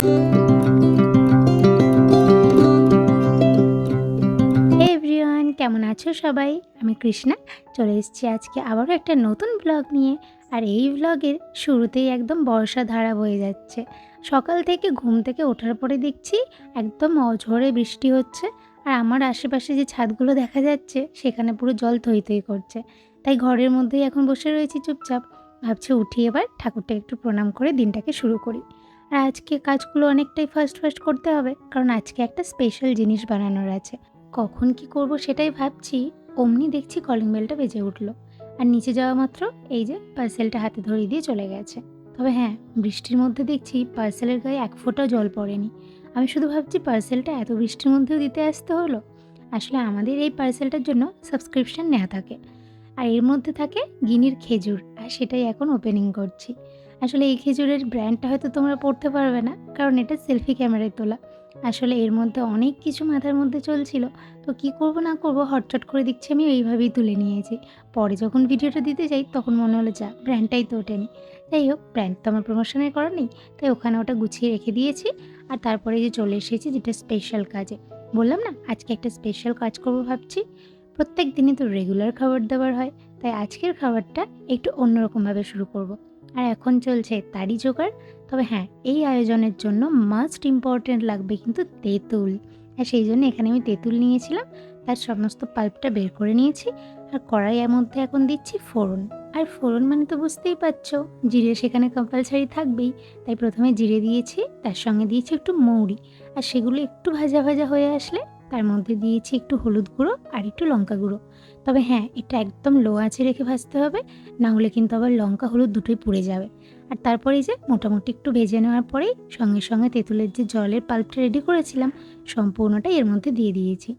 হে everyone, কেমন আছো সবাই? আমি কৃষ্ণা চলে এসেছি আজকে আবারও একটা নতুন ব্লগ নিয়ে। আর এই ব্লগের শুরুতেই একদম বর্ষা ধারা বয়ে যাচ্ছে। সকাল থেকে ঘুম থেকে ওঠার পরে দেখছি একদম অঝোরে বৃষ্টি হচ্ছে। আর আমার আশেপাশে যে ছাদগুলো দেখা যাচ্ছে সেখানে পুরো জল থই থই করছে। তাই ঘরের মধ্যেই এখন বসে রয়েছি চুপচাপ। ভাবছি উঠি এবার ঠাকুরটা একটু প্রণাম করে দিনটাকে শুরু করি। আর আজকে কাজগুলো অনেকটাই ফাস্ট করতে হবে, কারণ আজকে একটা স্পেশাল জিনিস বানানোর আছে। কখন কি করব সেটাই ভাবছি, অমনি দেখছি কলিং বেলটা বেজে উঠল। আর নিচে যাওয়া মাত্র এই যে পার্সেলটা হাতে ধরিয়ে দিয়ে চলে গেছে। তবে হ্যাঁ, বৃষ্টির মধ্যে দেখছি পার্সেলের গায়ে এক ফোঁটাও জল পড়েনি। আমি শুধু ভাবছি পার্সেলটা এত বৃষ্টির মধ্যেও দিতে আসতে হলো। আসলে আমাদের এই পার্সেলটার জন্য সাবস্ক্রিপশন নেওয়া থাকে, আর এর মধ্যে থাকে গিনির খেজুর, আর সেটাই এখন ওপেনিং করছি। আসলে এই খেজুরের ব্র্যান্ডটা হয়তো তোমরা পড়তে পারবে না, কারণ এটা সেলফি ক্যামেরায় তোলা। আসলে এর মধ্যে অনেক কিছু মাথার মধ্যে চলছিল, তো কি করব না করব হটচট করে দেখছি আমি এইভাবেই তুলে নিয়েছি। পরে যখন ভিডিওটা দিতে যাই তখন মনে হলো যা, ব্র্যান্ডটাই তো ওঠেনি। যাই হোক, ব্র্যান্ড তো আমার প্রমোশনের করা নেই, তাই ওখানে ওটা গুছিয়ে রেখে দিয়েছি। আর তারপরে যে চলে এসেছি যেটা স্পেশাল কাজে। বললাম না আজকে একটা স্পেশাল কাজ করব ভাবছি। প্রত্যেক দিনই তো রেগুলার খাবার দাবার হয়, তাই আজকের খাবারটা একটু অন্যরকমভাবে শুরু করব। আর এখন চলছে তারই জোগাড়। তবে হ্যাঁ, এই আয়োজনের জন্য মাস্ট ইম্পর্ট্যান্ট লাগবে কিন্তু তেঁতুল। আর সেই জন্য এখানে আমি তেঁতুল নিয়েছিলাম, তার সমস্ত পাল্পটা বের করে নিয়েছি। আর কড়াইয়ের মধ্যে এখন দিচ্ছি ফোড়ন। আর ফোড়ন মানে তো বুঝতেই পারছো, জিরে সেখানে কম্পালসারি থাকবেই। তাই প্রথমে জিরে দিয়েছি, তার সঙ্গে দিয়েছি একটু মৌরি। আর সেগুলো একটু ভাজা ভাজা হয়ে আসলে তার মধ্যে দিয়েছি একটু হলুদ গুঁড়ো আর একটু লঙ্কা গুঁড়ো। তবে হ্যাঁ, এটা একদম লো আঁচে রেখে ভাজতে হবে, না হলে কিন্তু আবার লঙ্কা হলুদ দুটোই পুড়ে যাবে। আর তারপরে যে মোটামুটি একটু ভেজে নেওয়ার পরেই সঙ্গে সঙ্গে তেঁতুলের যে জলের পাল্পটা রেডি করেছিলাম সম্পূর্ণটাই এর মধ্যে দিয়ে দিয়েছি।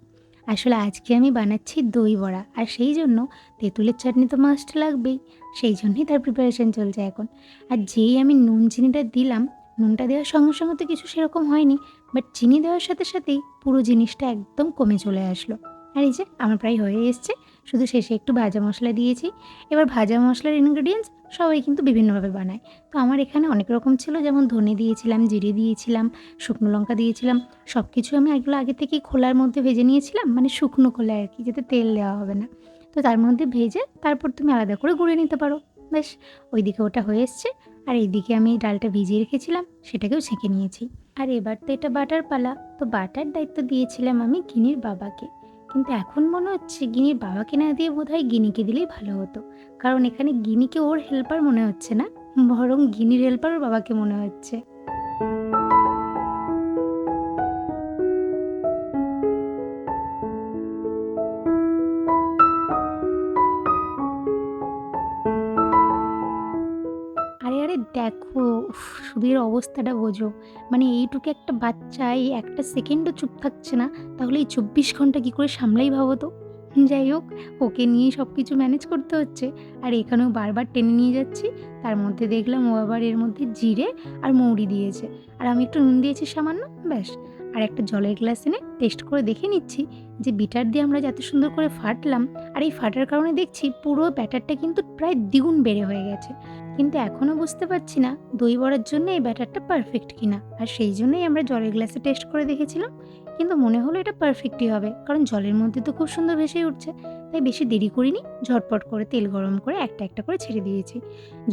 আসলে আজকে আমি বানাচ্ছি দই বড়া, আর সেই জন্য তেঁতুলের চাটনি তো মাস্ট লাগবেই। সেই জন্যই তার প্রিপারেশন চলছে এখন। আর যেই আমি নুন চিনিটা দিলাম, নুনটা দেওয়ার সঙ্গে সঙ্গে তো কিছু সেরকম হয়নি, বাট চিনি দেওয়ার সাথে সাথেই পুরো জিনিসটা একদম কমে চলে আসলো। আর এই যে আমার প্রায় হয়ে এসছে, শুধু শেষে একটু ভাজা মশলা দিয়েছি। এবার ভাজা মশলার ইনগ্রেডিয়েন্টস সবাই কিন্তু বিভিন্নভাবে বানায়, তো আমার এখানে অনেক রকম ছিল, যেমন ধনে দিয়েছিলাম, জিরে দিয়েছিলাম, শুকনো লঙ্কা দিয়েছিলাম। সব কিছু আমি এগুলো আগে থেকেই খোলার মধ্যে ভেজে নিয়েছিলাম, মানে শুকনো খোলায় আর কি, যাতে তেল দেওয়া হবে না। তো তার মধ্যে ভেজে তারপর তুমি আলাদা করে গুঁড়ে নিতে পারো। বেশ, ওইদিকে ওটা হয়ে এসছে। আর এইদিকে আমি ডালটা ভিজিয়ে রেখেছিলাম, সেটাকেও ছেঁকে নিয়েছি। আর এবার তো এটা বাটার পালা, তো বাটার দায়িত্ব দিয়েছিলাম আমি গিনির বাবাকে। কিন্তু এখন মনে হচ্ছে গিনির বাবাকে না দিয়ে বোধহয় গিনিকে দিলেই ভালো হতো, কারণ এখানে গিনিকে ওর হেল্পার মনে হচ্ছে না, বরং গিনির হেল্পার ওর বাবাকে মনে হচ্ছে। আরে আরে দেখো, উফ, শুধু এর অবস্থাটা বোঝো। মানে এইটুকু একটা বাচ্চা এই একটা সেকেন্ডও চুপ থাকছে না, তাহলে এই 24 ঘন্টা কী করে সামলাই ভাবো তো। যাই হোক, ওকে নিয়েই সব কিছু ম্যানেজ করতে হচ্ছে। আর এখানেও বারবার টেনে নিয়ে যাচ্ছি। তার মধ্যে দেখলাম ও আবার এর মধ্যে জিরে আর মৌরি দিয়েছে, আর আমি একটু নুন দিয়েছি সামান্য, ব্যাস। আর একটা জলের গ্লাস এনে টেস্ট করে দেখে নিচ্ছি যে বিটার দিয়ে আমরা যত সুন্দর করে ফাটলাম, আর এই ফাটার কারণে দেখছি পুরো ব্যাটারটা কিন্তু প্রায় দ্বিগুণ বেড়ে হয়ে গেছে। কিন্তু এখনও বুঝতে পারছি না দই বড়ার জন্য এই ব্যাটারটা পারফেক্ট কিনা। আর সেই জন্যই আমরা জলের গ্লাসে টেস্ট করে দেখেছিলাম, কিন্তু মনে হলো এটা পারফেক্টই হবে, কারণ জলের মধ্যে তো খুব সুন্দর ভেসেই উঠছে। তাই বেশি দেরি করিনি, ঝটপট করে তেল গরম করে একটা একটা করে ছেড়ে দিয়েছি।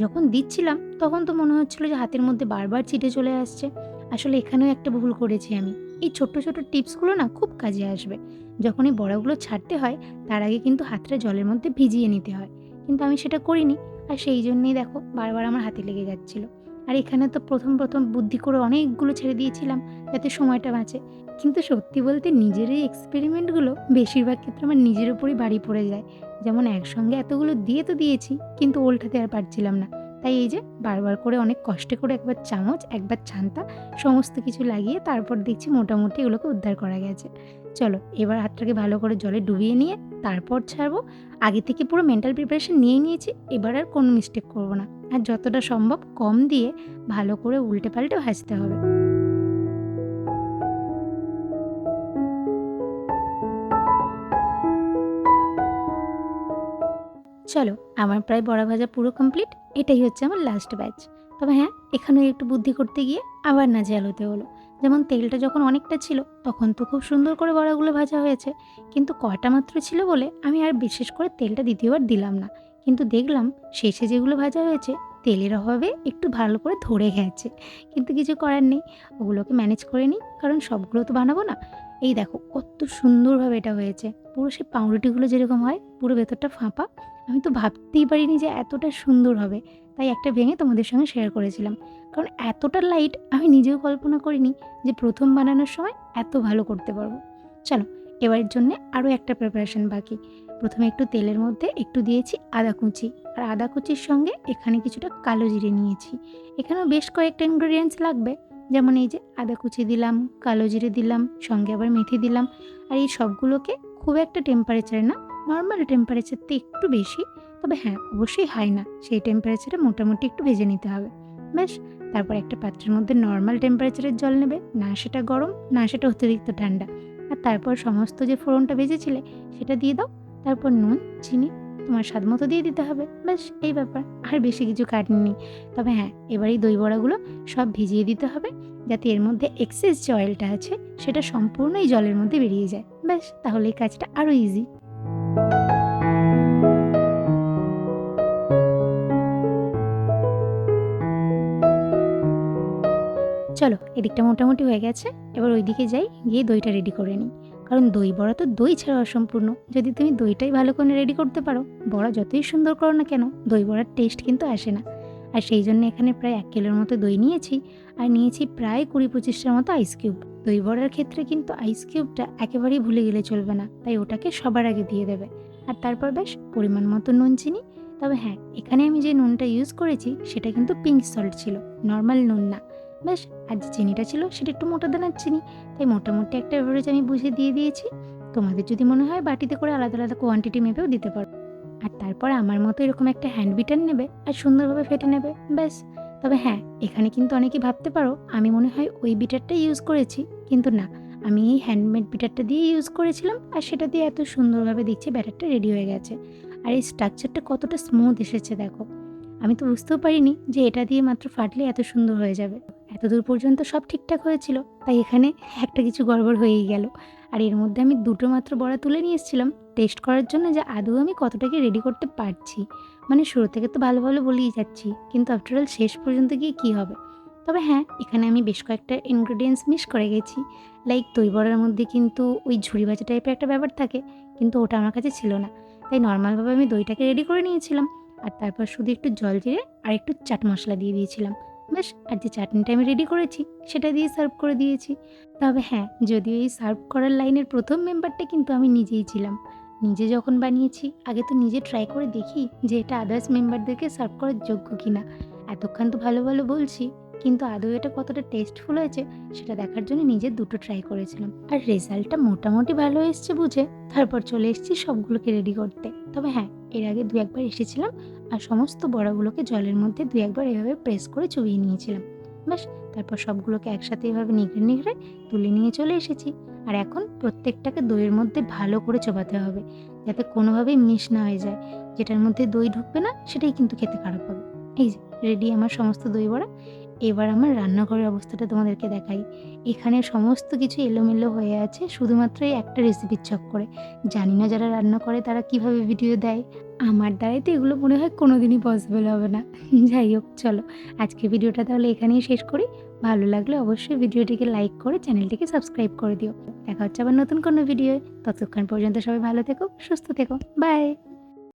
যখন দিচ্ছিলাম তখন তো মনে হচ্ছিল যে হাতের মধ্যে বারবার ছিটে চলে আসছে। আসলে এখানেও একটা ভুল করেছি আমি। এই ছোট্ট ছোট্ট টিপসগুলো না খুব কাজে আসবে। যখন এই বড়াগুলো ছাড়তে হয় তার আগে কিন্তু হাতটা জলের মধ্যে ভিজিয়ে নিতে হয়, কিন্তু আমি সেটা করিনি। আর সেই জন্যেই দেখো বারবার আমার হাতে লেগে যাচ্ছিল। আর এখানে তো প্রথম বুদ্ধি করে অনেকগুলো ছেড়ে দিয়েছিলাম যাতে সময়টা বাঁচে। কিন্তু সত্যি বলতে নিজের এই এক্সপেরিমেন্টগুলো বেশিরভাগ ক্ষেত্রে আমার নিজের উপরই বাড়ি পড়ে যায়। যেমন একসঙ্গে এতগুলো দিয়ে তো দিয়েছি, কিন্তু ওল্টাতে আর পারছিলাম না। তাই এই যে বারবার করে অনেক কষ্টে করে একবার চামচ, একবার ছান্তা, সমস্ত কিছু লাগিয়ে তারপর দেখছি মোটামুটি এগুলোকে উদ্ধার করা গেছে। চলো এবার হাতটাকে ভালো করে জলে ডুবিয়ে নিয়ে তারপর ছাড়বো। আগে থেকে পুরো মেন্টাল প্রিপারেশন নিয়েই নিয়েছি, এবার আর কোনো মিস্টেক করব না। আর যতটা সম্ভব কম দিয়ে ভালো করে উল্টে পাল্টে ভাজতে হবে। চলো, আমার প্রায় বড়া ভাজা পুরো কমপ্লিট। এটাই হচ্ছে আমার লাস্ট ব্যাচ। তবে হ্যাঁ, এখানেও একটু বুদ্ধি করতে গিয়ে আবার নাজেহাল হতে হলো। যেমন তেলটা যখন অনেকটা ছিল তখন তো খুব সুন্দর করে বড়াগুলো ভাজা হয়েছে, কিন্তু কয়টা মাত্র ছিল বলে আমি আর বিশেষ করে তেলটা দ্বিতীয়বার দিলাম না। কিন্তু দেখলাম শেষে যেগুলো ভাজা হয়েছে তেলের অভাবে একটু ভালো করে ধরে গেছে, কিন্তু কিছু করার নেই, ওগুলোকে ম্যানেজ করে নিই, কারণ সবগুলো তো বানাবো না। এই দেখো কত সুন্দরভাবে এটা হয়েছে, পুরো সেই পাউরুটিগুলো যেরকম হয় পুরো ভেতরটা ফাঁপা। আমি তো ভাবতেই পারিনি যে এতটা সুন্দর হবে, তাই একটা ভেঙে তোমাদের সঙ্গে শেয়ার করেছিলাম। কারণ এতটা লাইট আমি নিজেও কল্পনা করিনি যে প্রথম বানানোর সময় এত ভালো করতে পারবো। চলো, এবারের জন্যে আরও একটা প্রিপারেশন বাকি। প্রথমে একটু তেলের মধ্যে একটু দিয়েছি আদা কুচি, আর আদা কুচির সঙ্গে এখানে কিছুটা কালো জিরে নিয়েছি। এখানেও বেশ কয়েকটা ইনগ্রেডিয়েন্টস লাগবে, যেমন এই যে আদা কুচি দিলাম, কালো জিরে দিলাম, সঙ্গে আবার মেথি দিলাম। আর এই সবগুলোকে খুব একটা টেম্পারেচারে না, নর্মাল টেম্পারেচারতে একটু বেশি, তবে হ্যাঁ অবশ্যই হাই না, সেই টেম্পারেচারে মোটামুটি একটু ভেজে নিতে হবে। বেশ, তারপর একটা পাত্রের মধ্যে নর্মাল টেম্পারেচারের জল নেবে, না সেটা গরম না সেটা অতিরিক্ত ঠান্ডা। আর তারপর সমস্ত যে ফোড়নটা ভেজেছিলে সেটা দিয়ে দাও। তারপর নুন, চিনি তোমার স্বাদ মতো দিয়ে দিতে হবে। ব্যাস এই ব্যাপার, আর বেশি কিছু কাটনি। তবে হ্যাঁ, এবার এই দই বড়াগুলো সব ভিজিয়ে দিতে হবে, যাতে এর মধ্যে এক্সেস যে অয়েলটা আছে সেটা সম্পূর্ণ এই জলের মধ্যে বেরিয়ে যায়। ব্যাস, তাহলে এই কাজটা আরও ইজি। চলো, এদিকটা মোটামুটি হয়ে গেছে, এবার ওইদিকে যাই, গিয়ে দইটা রেডি করে নিই। কারণ দই বড়া তো দই ছাড়া অসম্পূর্ণ, যদি তুমি দইটাই ভালো করে রেডি করতে পারো, বড়া যতই সুন্দর করো না কেন দই বড়ার টেস্ট কিন্তু আসে না। আর সেই জন্য এখানে প্রায় 1 কিলোর মতো দই নিয়েছি, আর নিয়েছি প্রায় 20-25টার মতো আইস কিউব। দই বড়ার ক্ষেত্রে কিন্তু আইস কিউবটা একেবারেই ভুলে গেলে চলবে না, তাই ওটাকে সবার আগে দিয়ে দেবে। আর তারপর বেশ পরিমাণ মতো নুন, চিনি। তবে হ্যাঁ, এখানে আমি যে নুনটা ইউজ করেছি সেটা কিন্তু পিঙ্ক সল্ট ছিল, নর্মাল নুন না। ব্যাস, আর যে চিনিটা ছিল সেটা একটু মোটা দানার চিনি, তাই মোটামুটি একটা এভারেজ আমি বুঝে দিয়ে দিয়েছি। তোমাদের যদি মনে হয় বাটিতে করে আলাদা আলাদা কোয়ান্টিটি মেপেও দিতে পারো। আর তারপর আমার মতো এরকম একটা হ্যান্ড বিটার নেবে আর সুন্দরভাবে ফেটে নেবে। ব্যাস। তবে হ্যাঁ, এখানে কিন্তু অনেকেই ভাবতে পারো আমি মনে হয় ওই বিটারটাই ইউজ করেছি, কিন্তু না, আমি এই হ্যান্ডমেড বিটারটা দিয়ে ইউজ করেছিলাম, আর সেটা দিয়ে এত সুন্দরভাবে দেখছি ব্যাটারটা রেডি হয়ে গেছে। আর এই স্ট্রাকচারটা কতটা স্মুথ এসেছে দেখো, আমি তো বুঝতেও পারিনি যে এটা দিয়ে মাত্র ফাটলে এত সুন্দর হয়ে যাবে। এতদূর পর্যন্ত সব ঠিকঠাক হয়েছিল, তাই এখানে একটা কিছু গড়বড় হয়েই গেল। আর এর মধ্যে আমি 2টো মাত্র বড়া তুলে নিয়ে এসেছিলাম টেস্ট করার জন্য, যে আদৌ আমি কতটাকে রেডি করতে পারছি। মানে শুরু থেকে তো ভালো ভালো বলেই যাচ্ছি, কিন্তু আফটার অল শেষ পর্যন্ত গিয়ে কী হবে। তবে হ্যাঁ, এখানে আমি বেশ কয়েকটা ইনগ্রেডিয়েন্টস মিস করে গেছি। লাইক দই বড়ার মধ্যে কিন্তু ওই ঝুড়ি ভাজা টাইপের একটা ব্যাপার থাকে, কিন্তু ওটা আমার কাছে ছিল না। তাই নর্মালভাবে আমি দইটাকে রেডি করে নিয়েছিলাম, আর তারপর শুধু একটু জল জিরে আর একটু চাট মশলা দিয়ে দিয়েছিলাম। ব্যাস, আর যে চাটনিটা আমি রেডি করেছি সেটা দিয়ে সার্ভ করে দিয়েছি। তবে হ্যাঁ, যদিও এই সার্ভ করার লাইনের প্রথম মেম্বারটা কিন্তু আমি নিজেই ছিলাম। নিজে যখন বানিয়েছি আগে তো নিজে ট্রাই করে দেখি যে এটা আদার্স মেম্বারদেরকে সার্ভ করার যোগ্য কিনা। এতক্ষণ তো ভালো ভালো বলছি, কিন্তু আদৌ এটা কতটা টেস্টফুল হয়েছে সেটা দেখার জন্য নিজে 2টো ট্রাই করেছিলাম। আর রেজাল্টটা মোটামুটি ভালো এসছে বুঝে তারপর চলে এসেছি সবগুলোকে রেডি করতে। তবে হ্যাঁ, এর আগে 2-1বার এসেছিলাম, আর সমস্ত বড়াগুলোকে জলের মধ্যে 2-1বার এভাবে প্রেস করে চুবিয়ে নিয়েছিলাম। ব্যাস, তারপর সবগুলোকে একসাথে এভাবে নিগড়ে নিগড়ে তুলে নিয়ে চলে এসেছি। আর এখন প্রত্যেকটাকে দইয়ের মধ্যে ভালো করে চোবাতে হবে, যাতে কোনোভাবেই মিশ না হয়ে যায়। যেটার মধ্যে দই ঢুকবে না সেটাই কিন্তু খেতে খারাপ হবে। এই যে রেডি আমার সমস্ত দই বড়া। এবার আমার রান্নাঘরের অবস্থাটা তোমাদেরকে দেখাই। এখানে সমস্ত কিছু এলোমেলো হয়ে আছে শুধুমাত্র এই একটা রেসিপির চক্করে। জানি না যারা রান্না করে তারা কিভাবে ভিডিও দেয়। আমার দ্বারাই তো এগুলো মনে হয় কোনোদিনই পসিবল হবে না। যাই হোক, চলো আজকের ভিডিওটা তাহলে এখানেই শেষ করি। ভালো লাগলে অবশ্যই ভিডিওটিকে লাইক করে চ্যানেলটিকে সাবস্ক্রাইব করে দিও। দেখা হচ্ছে আবার নতুন কোনো ভিডিওয়। ততক্ষণ পর্যন্ত সবাই ভালো থেকো, সুস্থ থেকো। বাই।